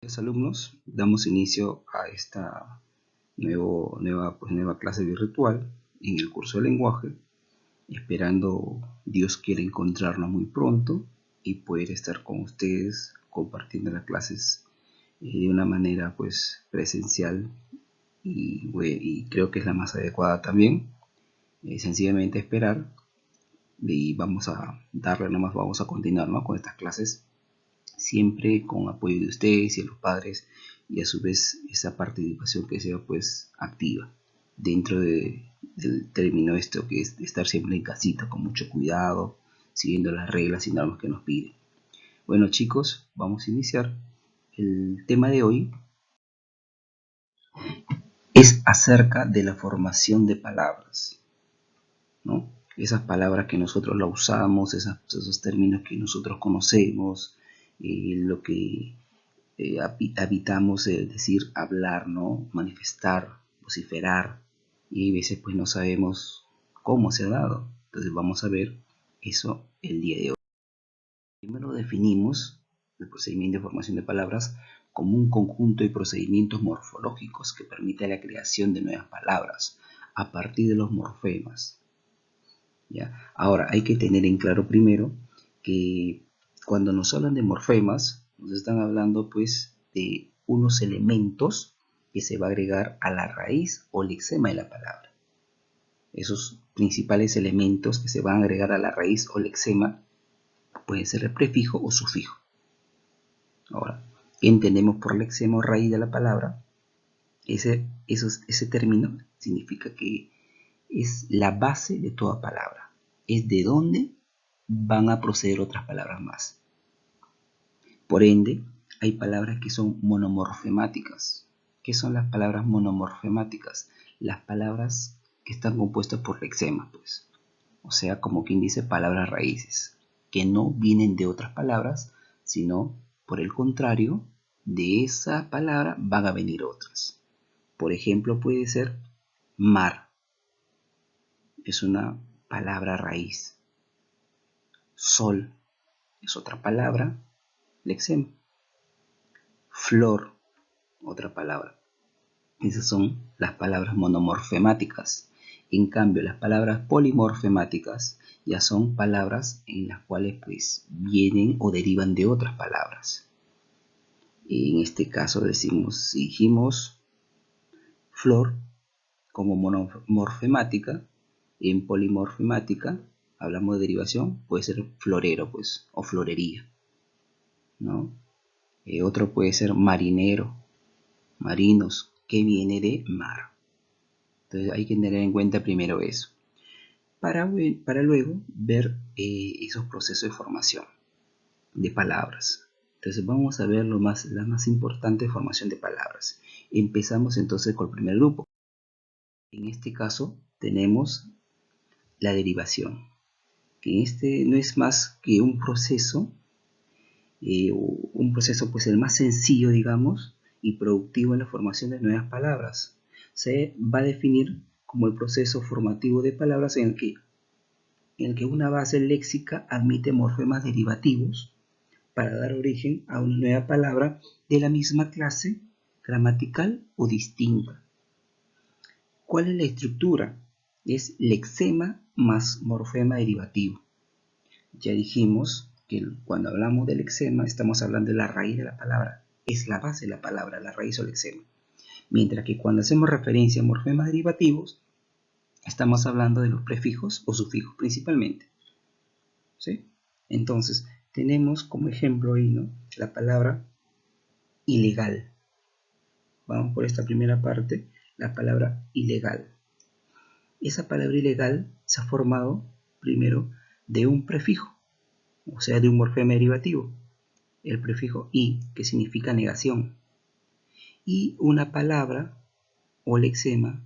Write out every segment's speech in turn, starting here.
Los alumnos, damos inicio a esta nueva clase virtual en el curso de lenguaje, esperando Dios quiera encontrarnos muy pronto y poder estar con ustedes compartiendo las clases de una manera presencial y creo que es la más adecuada también. Sencillamente esperar y vamos a darle nomás, vamos a continuar, ¿no?, con estas clases, siempre con apoyo de ustedes y de los padres, y a su vez esa participación que sea activa dentro del término esto que es estar siempre en casita con mucho cuidado, siguiendo las reglas y normas que nos piden. Bueno, chicos, vamos a iniciar. El tema de hoy es acerca de la formación de palabras, ¿no? Esas palabras que nosotros la usamos, esos términos que nosotros conocemos, lo que habitamos, decir, hablar, ¿no?, manifestar, vociferar, y a veces no sabemos cómo se ha dado. Entonces vamos a ver eso el día de hoy. Primero definimos el procedimiento de formación de palabras como un conjunto de procedimientos morfológicos que permite la creación de nuevas palabras a partir de los morfemas. ¿Ya? Ahora hay que tener en claro primero que cuando nos hablan de morfemas, nos están hablando de unos elementos que se va a agregar a la raíz o lexema de la palabra. Esos principales elementos que se van a agregar a la raíz o lexema pueden ser el prefijo o sufijo. Ahora, ¿qué entendemos por lexema o raíz de la palabra? Ese término significa que es la base de toda palabra. Es de donde van a proceder otras palabras más. Por ende, hay palabras que son monomorfemáticas. ¿Qué son las palabras monomorfemáticas? Las palabras que están compuestas por lexemas, o sea, como quien dice, palabras raíces, que no vienen de otras palabras, sino, por el contrario, de esa palabra van a venir otras. Por ejemplo, puede ser mar. Es una palabra raíz. Sol es otra palabra, lexema. Flor, otra palabra. Esas son las palabras monomorfemáticas. En cambio, las palabras polimorfemáticas ya son palabras en las cuales vienen o derivan de otras palabras. En este caso dijimos flor como monomorfemática. En polimorfemática hablamos de derivación, puede ser florero o florería, ¿no? Otro puede ser marinero, marinos, que viene de mar. Entonces hay que tener en cuenta primero eso, para luego ver esos procesos de formación de palabras. Entonces vamos a ver la más importante formación de palabras. Empezamos entonces con el primer grupo. En este caso tenemos la derivación, que este no es más que un proceso el más sencillo, digamos, y productivo en la formación de nuevas palabras. Se va a definir como el proceso formativo de palabras en el que una base léxica admite morfemas derivativos para dar origen a una nueva palabra de la misma clase gramatical o distinta. ¿Cuál es la estructura? Es lexema más morfema derivativo. Ya dijimos que cuando hablamos del lexema estamos hablando de la raíz de la palabra, es la base de la palabra, la raíz o lexema. Mientras que cuando hacemos referencia a morfemas derivativos, estamos hablando de los prefijos o sufijos principalmente. ¿Sí? Entonces, tenemos como ejemplo ahí, ¿no?, la palabra ilegal. Vamos por esta primera parte, la palabra ilegal. Esa palabra ilegal se ha formado primero de un prefijo, o sea, de un morfema derivativo, el prefijo i, que significa negación, y una palabra o lexema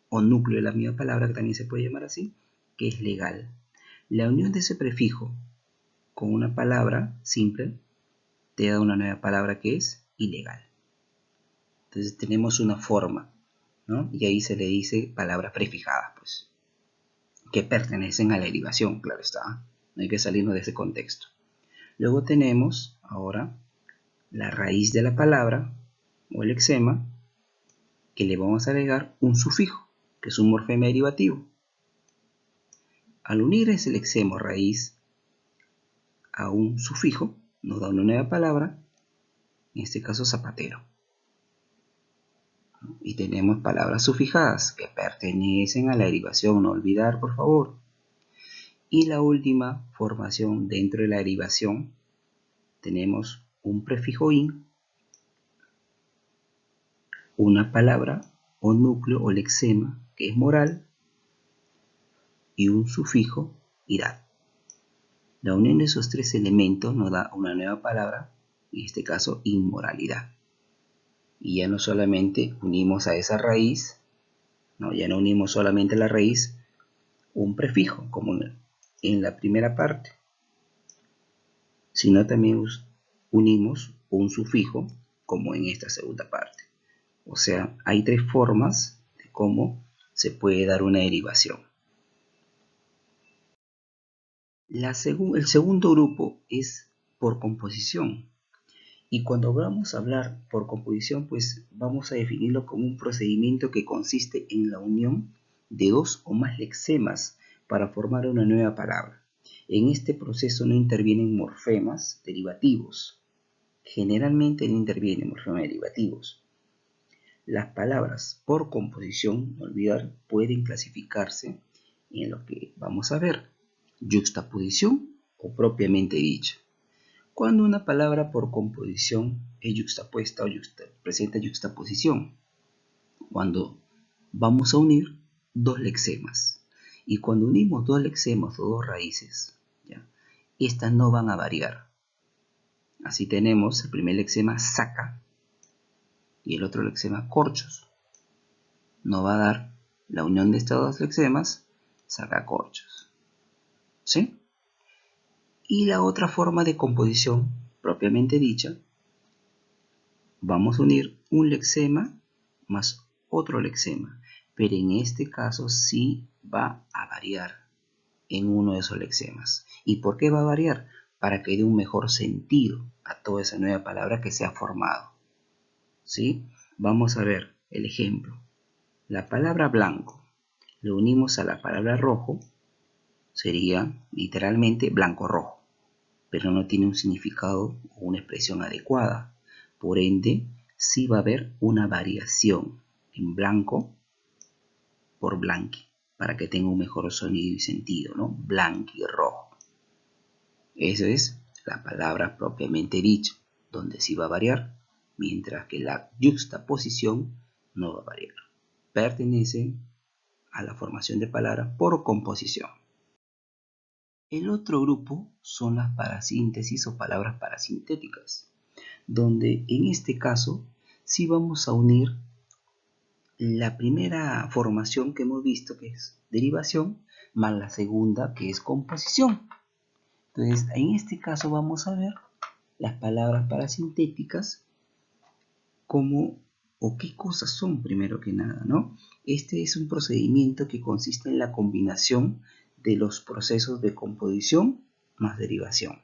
o núcleo de la misma palabra, que también se puede llamar así, que es legal. La unión de ese prefijo con una palabra simple te da una nueva palabra que es ilegal. Entonces tenemos una forma, ¿no? Y ahí se le dice palabras prefijadas, que pertenecen a la derivación, claro está. No hay que salirnos de ese contexto. Luego tenemos ahora la raíz de la palabra o el lexema, que le vamos a agregar un sufijo, que es un morfema derivativo. Al unir ese lexema o raíz a un sufijo, nos da una nueva palabra, en este caso zapatero. Y tenemos palabras sufijadas que pertenecen a la derivación, no olvidar por favor. Y la última formación dentro de la derivación, tenemos un prefijo in, una palabra o núcleo o lexema que es moral y un sufijo idad. La unión de esos tres elementos nos da una nueva palabra, en este caso inmoralidad. Y ya no solamente unimos a esa raíz, ya no unimos solamente a la raíz un prefijo como en la primera parte, sino también unimos un sufijo como en esta segunda parte. O sea, hay tres formas de cómo se puede dar una derivación. El segundo grupo es por composición. Y cuando vamos a hablar por composición, pues vamos a definirlo como un procedimiento que consiste en la unión de dos o más lexemas para formar una nueva palabra. En este proceso no intervienen morfemas derivativos. Generalmente no intervienen morfemas derivativos. Las palabras por composición, no olvidar, pueden clasificarse en lo que vamos a ver, yuxtaposición o propiamente dicha. Cuando una palabra por composición es yuxtapuesta o presenta yuxtaposición, cuando vamos a unir dos lexemas. Y cuando unimos dos lexemas o dos raíces, estas no van a variar. Así tenemos el primer lexema saca y el otro lexema corchos. No va a dar la unión de estos dos lexemas, saca corchos. ¿Sí? Y la otra forma de composición, propiamente dicha, vamos a unir un lexema más otro lexema, pero en este caso sí va a variar en uno de esos lexemas. ¿Y por qué va a variar? Para que dé un mejor sentido a toda esa nueva palabra que se ha formado. ¿Sí? Vamos a ver el ejemplo. La palabra blanco le unimos a la palabra rojo, sería literalmente blanco-rojo, pero no tiene un significado o una expresión adecuada. Por ende, sí va a haber una variación en blanco por blanqui, para que tenga un mejor sonido y sentido, ¿no? Blanqui-rojo. Esa es la palabra propiamente dicha, donde sí va a variar, mientras que la yuxtaposición no va a variar. Pertenecen a la formación de palabras por composición. El otro grupo son las parasíntesis o palabras parasintéticas, donde en este caso sí vamos a unir la primera formación que hemos visto, que es derivación, más la segunda, que es composición. Entonces, en este caso vamos a ver las palabras parasintéticas como o qué cosas son primero que nada, ¿no? Este es un procedimiento que consiste en la combinación de los procesos de composición más derivación.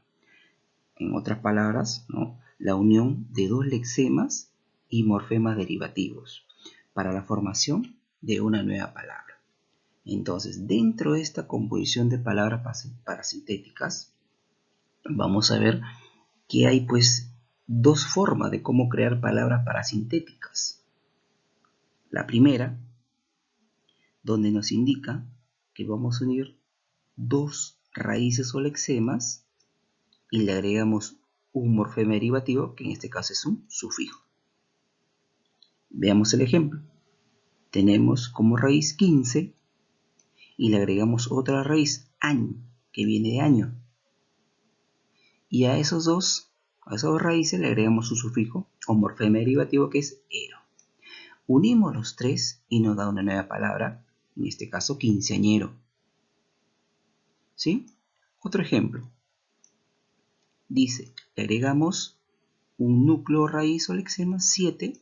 En otras palabras, ¿no? La unión de dos lexemas y morfemas derivativos para la formación de una nueva palabra. Entonces, dentro de esta composición de palabras parasintéticas, vamos a ver que hay pues dos formas de cómo crear palabras parasintéticas. La primera, donde nos indica que vamos a unir dos raíces o lexemas y le agregamos un morfema derivativo, que en este caso es un sufijo. Veamos el ejemplo. Tenemos como raíz 15 y le agregamos otra raíz, año, que viene de año. Y a esas dos raíces le agregamos un sufijo o morfema derivativo que es ero. Unimos los tres y nos da una nueva palabra, en este caso quinceañero. ¿Sí? Otro ejemplo. Dice, le agregamos un núcleo raíz o lexema 7.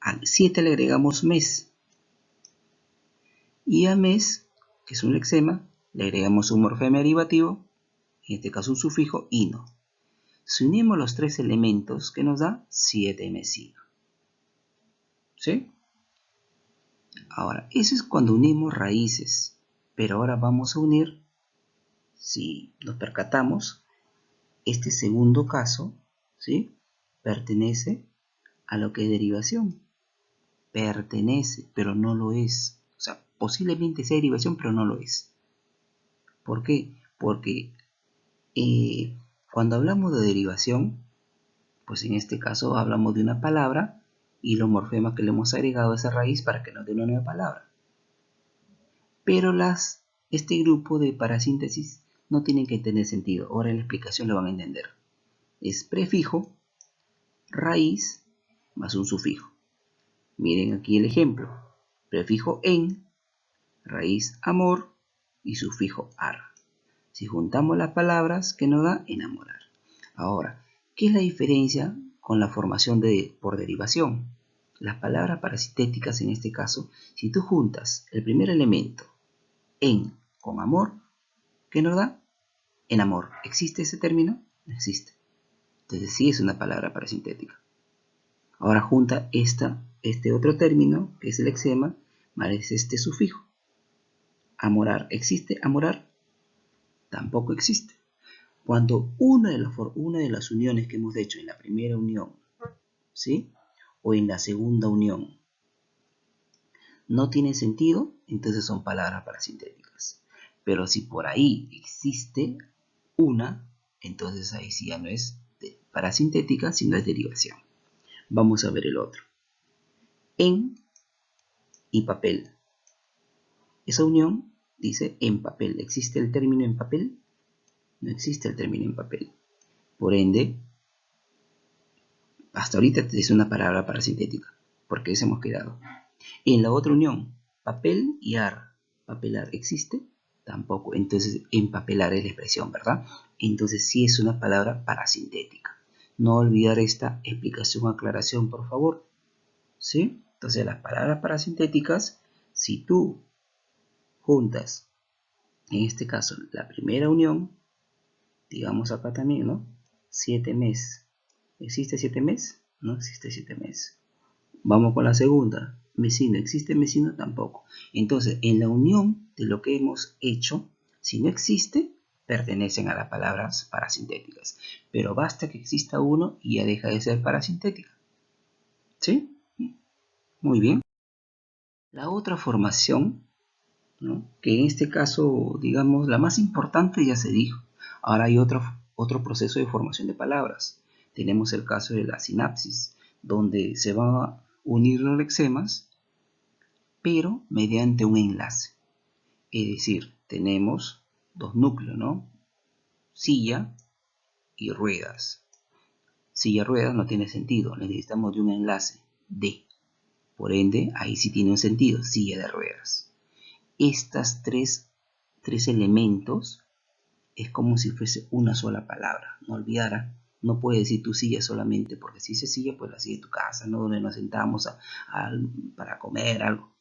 Al 7 le agregamos mes. Y a mes, que es un lexema, le agregamos un morfema derivativo, en este caso un sufijo ino. Si unimos los tres elementos, ¿qué nos da? 7 mesino. ¿Sí? Ahora, eso es cuando unimos raíces. Pero ahora vamos a unir, si nos percatamos, este segundo caso, ¿sí? Pertenece a lo que es derivación. Pertenece, pero no lo es. O sea, posiblemente sea derivación, pero no lo es. ¿Por qué? Porque cuando hablamos de derivación, pues en este caso hablamos de una palabra y los morfemas que le hemos agregado a esa raíz para que nos dé una nueva palabra. Pero este grupo de parasíntesis no tienen que tener sentido. Ahora en la explicación lo van a entender. Es prefijo, raíz, más un sufijo. Miren aquí el ejemplo. Prefijo en, raíz amor y sufijo ar. Si juntamos las palabras, ¿qué nos da? Enamorar. Ahora, ¿qué es la diferencia con la formación por derivación? Las palabras parasintéticas en este caso, si tú juntas el primer elemento en con amor, ¿qué nos da? Enamor. ¿Existe ese término? No existe. Entonces sí es una palabra parasintética. Ahora junta este otro término, que es el lexema, más este sufijo. Amorar. ¿Existe amorar? Tampoco existe. Cuando una de las uniones que hemos hecho en la primera unión, ¿sí? O en la segunda unión, no tiene sentido, entonces son palabras parasintéticas. Pero si por ahí existe una, entonces ahí sí ya no es parasintética, sino es derivación. Vamos a ver el otro. En y papel. Esa unión dice en papel. ¿Existe el término en papel? No existe el término en papel. Por ende, hasta ahorita es una palabra parasintética, porque eso hemos quedado. En la otra unión, papel y ar. ¿Papelar existe? Tampoco. Entonces, empapelar es la expresión, ¿verdad? Entonces, sí es una palabra parasintética. No olvidar esta explicación o aclaración, por favor. ¿Sí? Entonces, las palabras parasintéticas, si tú juntas, en este caso, la primera unión, digamos acá también, ¿no? 7 meses. ¿Existe 7 meses? No existe 7 meses. Vamos con la segunda. Mesino. ¿Existe mesino? Tampoco. Entonces, en la unión de lo que hemos hecho, si no existe, pertenecen a las palabras parasintéticas. Pero basta que exista uno y ya deja de ser parasintética. ¿Sí? Muy bien. La otra formación, ¿no? Que en este caso, digamos, la más importante ya se dijo. Ahora hay otro proceso de formación de palabras. Tenemos el caso de la sinapsis, donde se van a unir los lexemas, pero mediante un enlace. Es decir, tenemos dos núcleos, ¿no? Silla y ruedas. Silla-ruedas no tiene sentido, necesitamos de un enlace de. Por ende, ahí sí tiene un sentido, silla de ruedas. Estas tres elementos es como si fuese una sola palabra. No olvidara, no puedes decir tu silla solamente, porque si dices silla, pues la silla de tu casa, ¿no? Donde nos sentamos para comer algo.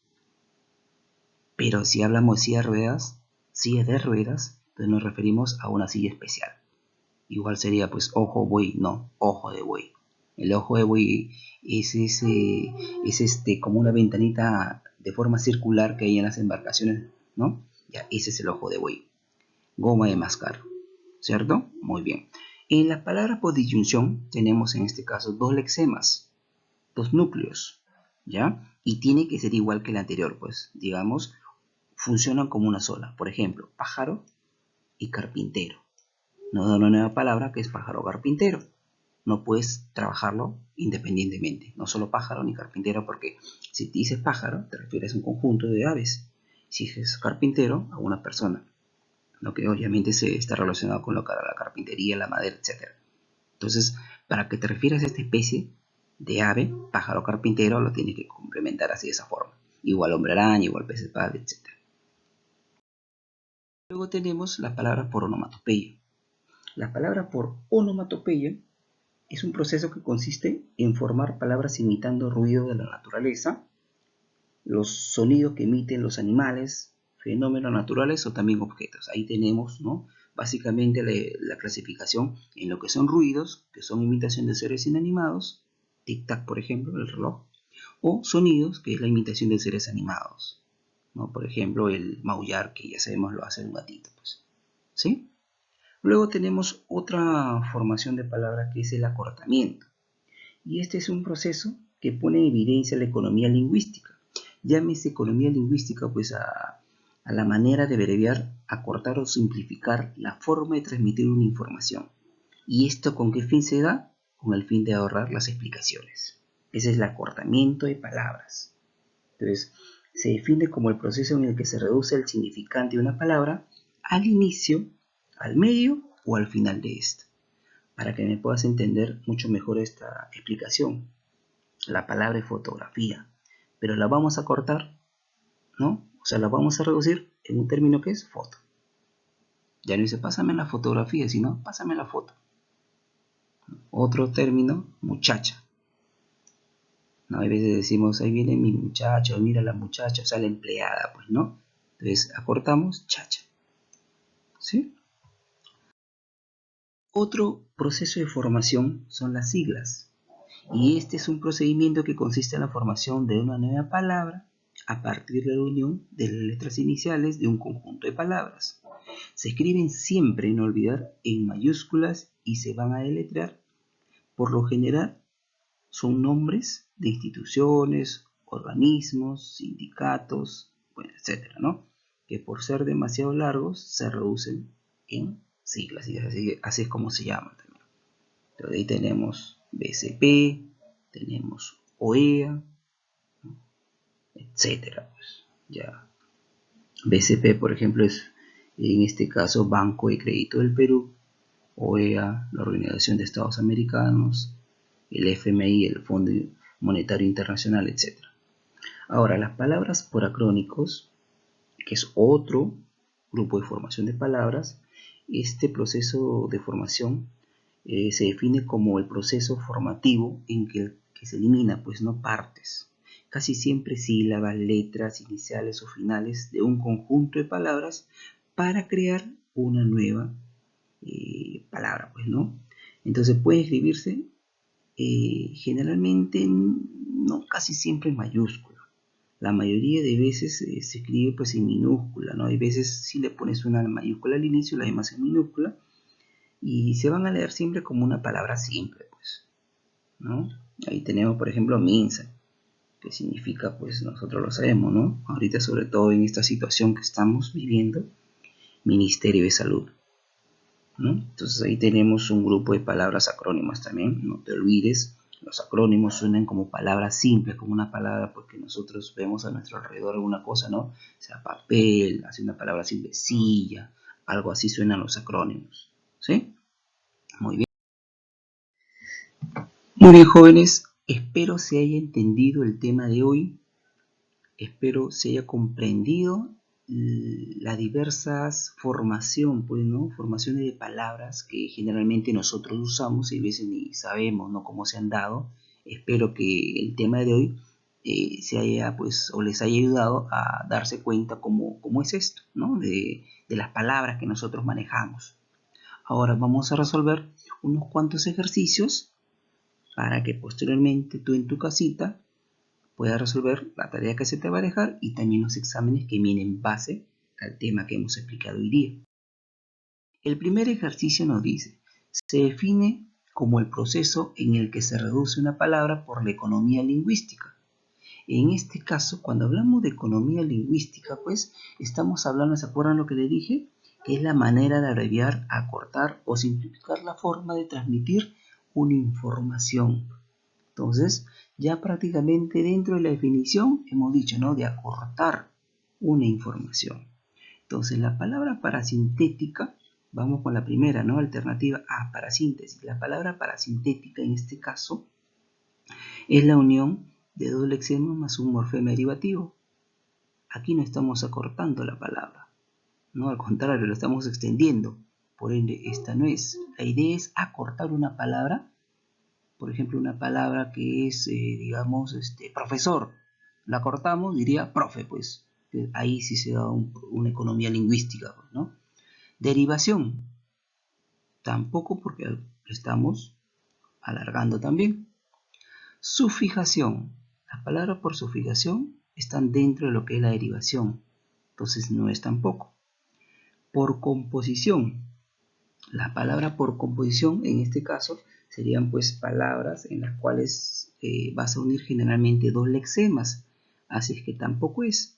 Pero si hablamos de silla de ruedas, entonces nos referimos a una silla especial. Igual sería pues ojo buey, no, ojo de buey. El ojo de buey es como una ventanita de forma circular que hay en las embarcaciones, ¿no? Ya, ese es el ojo de buey. Goma de mascar, ¿cierto? Muy bien. En la palabra por disyunción tenemos en este caso dos lexemas, dos núcleos, ¿ya? Y tiene que ser igual que el anterior, pues, digamos, funcionan como una sola. Por ejemplo, pájaro y carpintero. Nos da una nueva palabra que es pájaro carpintero. No puedes trabajarlo independientemente. No solo pájaro ni carpintero, porque si dices pájaro, te refieres a un conjunto de aves. Si dices carpintero, a una persona. Lo que obviamente se está relacionado con la carpintería, la madera, etc. Entonces, para que te refieras a esta especie de ave, pájaro carpintero, lo tienes que complementar así de esa forma. Igual hombre araña, igual pez espada, etc. Luego tenemos la palabra por onomatopeya. La palabra por onomatopeya es un proceso que consiste en formar palabras imitando ruido de la naturaleza, los sonidos que emiten los animales, fenómenos naturales o también objetos. Ahí tenemos, ¿no?, básicamente la clasificación en lo que son ruidos, que son imitación de seres inanimados, tic-tac por ejemplo, el reloj, o sonidos, que es la imitación de seres animados, ¿no? Por ejemplo, el maullar, que ya sabemos lo hace un gatito, pues, ¿sí? Luego tenemos otra formación de palabra que es el acortamiento. Y este es un proceso que pone en evidencia la economía lingüística. Llámese economía lingüística pues a la manera de abreviar, acortar o simplificar la forma de transmitir una información. ¿Y esto con qué fin se da? Con el fin de ahorrar las explicaciones. Ese es el acortamiento de palabras. Entonces, se define como el proceso en el que se reduce el significante de una palabra al inicio, al medio o al final de esta. Para que me puedas entender mucho mejor esta explicación. La palabra es fotografía, pero la vamos a cortar, ¿no? O sea, la vamos a reducir en un término que es foto. Ya no dice pásame la fotografía, sino pásame la foto. Otro término, muchacha. ¿No? A veces decimos, ahí viene mi muchacho, mira la muchacha, o sea, la empleada, pues, ¿no? Entonces acortamos chacha. ¿Sí? Otro proceso de formación son las siglas. Y este es un procedimiento que consiste en la formación de una nueva palabra a partir de la unión de las letras iniciales de un conjunto de palabras. Se escriben siempre, no olvidar, en mayúsculas y se van a deletrear. Por lo general, son nombres de instituciones, organismos, sindicatos, bueno, etcétera, ¿no? Que por ser demasiado largos se reducen en siglas y así es como se llaman también. Entonces ahí tenemos BCP, tenemos OEA, etcétera. Pues, ya. BCP, por ejemplo, es en este caso Banco de Crédito del Perú, OEA, la Organización de Estados Americanos, el FMI, el Fondo Monetario Internacional, etcétera. Ahora, las palabras por acrónicos, que es otro grupo de formación de palabras, este proceso de formación se define como el proceso formativo en que se elimina, pues no partes, casi siempre sílabas, letras iniciales o finales de un conjunto de palabras para crear una nueva palabra, pues no. Entonces puede escribirse generalmente, no casi siempre en mayúscula. La mayoría de veces se escribe pues en minúscula, ¿no? Hay veces si le pones una mayúscula al inicio, la demás en minúscula, y se van a leer siempre como una palabra simple, pues, ¿no? Ahí tenemos, por ejemplo, MINSA, que significa, pues, nosotros lo sabemos, ¿no? Ahorita, sobre todo en esta situación que estamos viviendo, Ministerio de Salud, ¿no? Entonces ahí tenemos un grupo de palabras acrónimas también, no te olvides. Los acrónimos suenan como palabras simples, como una palabra porque nosotros vemos a nuestro alrededor alguna cosa, ¿no? O sea, papel, así una palabra simple, silla, algo así suenan los acrónimos, ¿sí? Muy bien. Muy bien, jóvenes, espero se haya entendido el tema de hoy, espero se haya comprendido las diversas formación, pues, ¿no? Formaciones de palabras que generalmente nosotros usamos y a veces ni sabemos, ¿no? Cómo se han dado. Espero que el tema de hoy se haya, pues, o les haya ayudado a darse cuenta cómo es esto, ¿no? De las palabras que nosotros manejamos. Ahora vamos a resolver unos cuantos ejercicios para que posteriormente tú en tu casita puedas resolver la tarea que se te va a dejar y también los exámenes que vienen en base al tema que hemos explicado hoy día. El primer ejercicio nos dice, se define como el proceso en el que se reduce una palabra por la economía lingüística. En este caso, cuando hablamos de economía lingüística, pues estamos hablando, ¿se acuerdan lo que le dije? Que es la manera de abreviar, acortar o simplificar la forma de transmitir una información. Entonces, ya prácticamente dentro de la definición hemos dicho, ¿no? De acortar una información. Entonces, la palabra parasintética, vamos con la primera, ¿no? Alternativa A, parasíntesis. La palabra parasintética en este caso es la unión de dos lexemas más un morfema derivativo. Aquí no estamos acortando la palabra, ¿no? Al contrario, lo estamos extendiendo. Por ende, esta no es. La idea es acortar una palabra. Por ejemplo, una palabra que es, digamos, profesor. La cortamos, diría profe, pues. Ahí sí se da una economía lingüística, pues, ¿no? Derivación, tampoco porque lo estamos alargando también. Sufijación, las palabras por sufijación están dentro de lo que es la derivación, entonces no es tampoco. Por composición, las palabras por composición en este caso serían pues palabras en las cuales vas a unir generalmente dos lexemas, así es que tampoco es.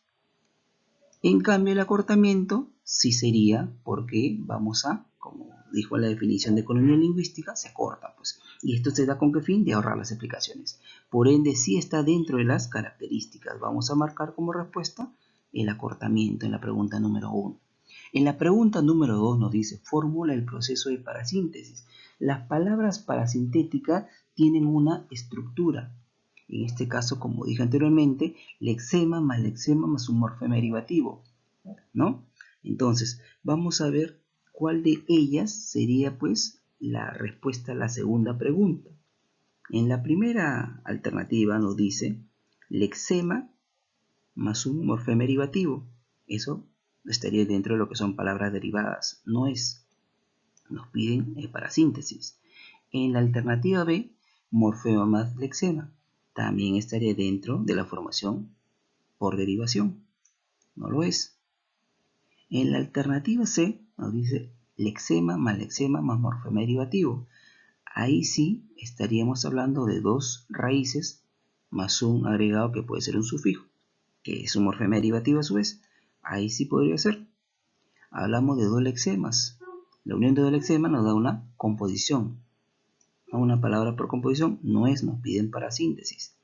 En cambio el acortamiento sí sería porque vamos a, como dijo la definición de economía lingüística, se acorta pues. Y esto se da con qué fin, de ahorrar las explicaciones. Por ende sí está dentro de las características. Vamos a marcar como respuesta el acortamiento en la pregunta número 1. En la pregunta número 2 nos dice, formula el proceso de parasíntesis. Las palabras parasintéticas tienen una estructura. En este caso, como dije anteriormente, lexema más un morfema derivativo, ¿no? Entonces, vamos a ver cuál de ellas sería pues la respuesta a la segunda pregunta. En la primera alternativa nos dice lexema más un morfema derivativo. Eso estaría dentro de lo que son palabras derivadas. No es. Nos piden parasíntesis. En la alternativa B, morfema más lexema. También estaría dentro de la formación por derivación. No lo es. En la alternativa C nos dice lexema más morfema derivativo. Ahí sí estaríamos hablando de dos raíces más un agregado que puede ser un sufijo, que es un morfema derivativo a su vez. Ahí sí podría ser. Hablamos de dos lexemas. La unión de dos lexemas nos da una composición. Una palabra por composición no es, nos piden parasíntesis.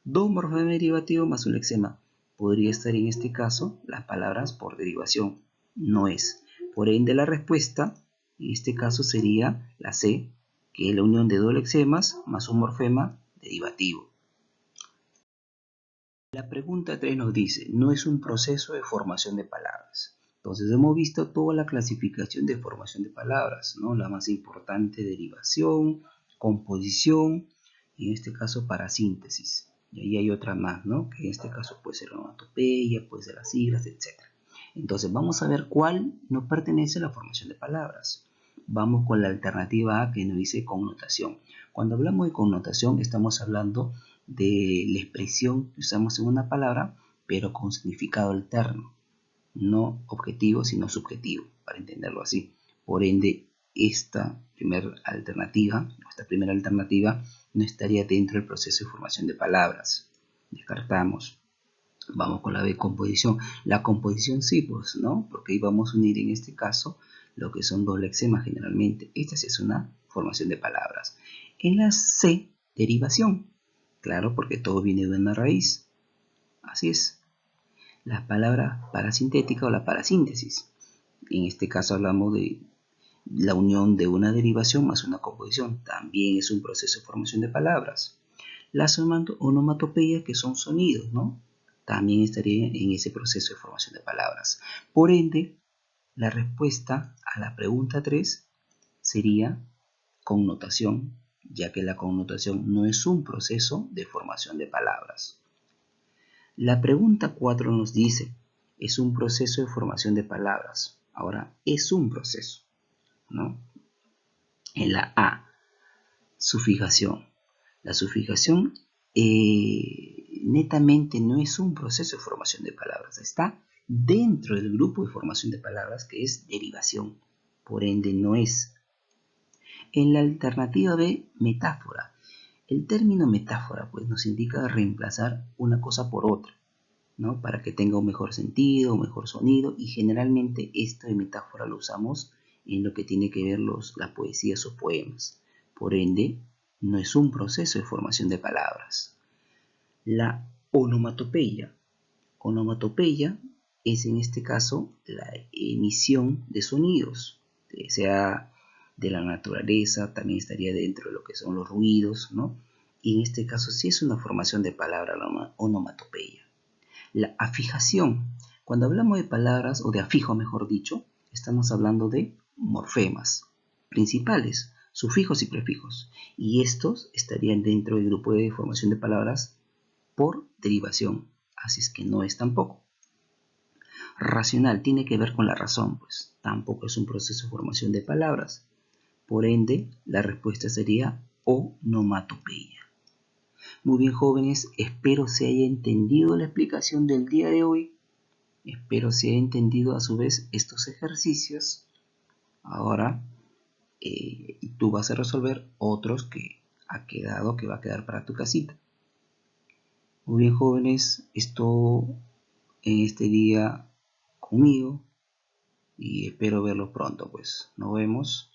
Dos morfemas derivativos más un lexema. Podría estar en este caso las palabras por derivación. No es. Por ende la respuesta en este caso sería la C, que es la unión de dos lexemas más un morfema derivativo. La pregunta 3 nos dice, no es un proceso de formación de palabras. Entonces hemos visto toda la clasificación de formación de palabras, ¿no? La más importante, derivación, composición, y en este caso parasíntesis. Y ahí hay otra más, ¿no? Que en este caso puede ser onomatopeya, puede ser las siglas, etc. Entonces vamos a ver cuál no pertenece a la formación de palabras. Vamos con la alternativa A que nos dice connotación. Cuando hablamos de connotación estamos hablando de la expresión que usamos en una palabra, pero con significado alterno, no objetivo, sino subjetivo, para entenderlo así. Por ende, esta primera alternativa no estaría dentro del proceso de formación de palabras. Descartamos. Vamos con la B, composición. La composición sí, pues, ¿no? Porque ahí vamos a unir en este caso lo que son dos lexemas generalmente. Esta sí es una formación de palabras. En la C, derivación. Claro, porque todo viene de una raíz. Así es. La palabra parasintética o la parasíntesis. En este caso hablamos de la unión de una derivación más una composición. También es un proceso de formación de palabras. Las onomatopeyas, que son sonidos, ¿no? También estaría en ese proceso de formación de palabras. Por ende, la respuesta a la pregunta 3 sería connotación, ya que la connotación no es un proceso de formación de palabras. La pregunta 4 nos dice, es un proceso de formación de palabras. Ahora, es un proceso, ¿no? En la A, sufijación. La sufijación netamente no es un proceso de formación de palabras, está dentro del grupo de formación de palabras que es derivación, por ende no es. En la alternativa B, metáfora. El término metáfora pues nos indica reemplazar una cosa por otra, ¿no? Para que tenga un mejor sentido, un mejor sonido, y generalmente esto de metáfora lo usamos en lo que tiene que ver las poesías o poemas. Por ende, no es un proceso de formación de palabras. La onomatopeya. Onomatopeya es en este caso la emisión de sonidos, sea de la naturaleza, también estaría dentro de lo que son los ruidos, ¿no? Y en este caso sí es una formación de palabra la onomatopeya. La afijación. Cuando hablamos de palabras, o de afijo mejor dicho, estamos hablando de morfemas principales, sufijos y prefijos. Y estos estarían dentro del grupo de formación de palabras por derivación. Así es que no es tampoco. racional, tiene que ver con la razón, pues tampoco es un proceso de formación de palabras. Por ende, la respuesta sería onomatopeya. Muy bien, jóvenes, espero se haya entendido la explicación del día de hoy. Espero se haya entendido a su vez estos ejercicios. Ahora tú vas a resolver otros que va a quedar para tu casita. Muy bien, jóvenes, esto en este día conmigo y espero verlos pronto, pues nos vemos.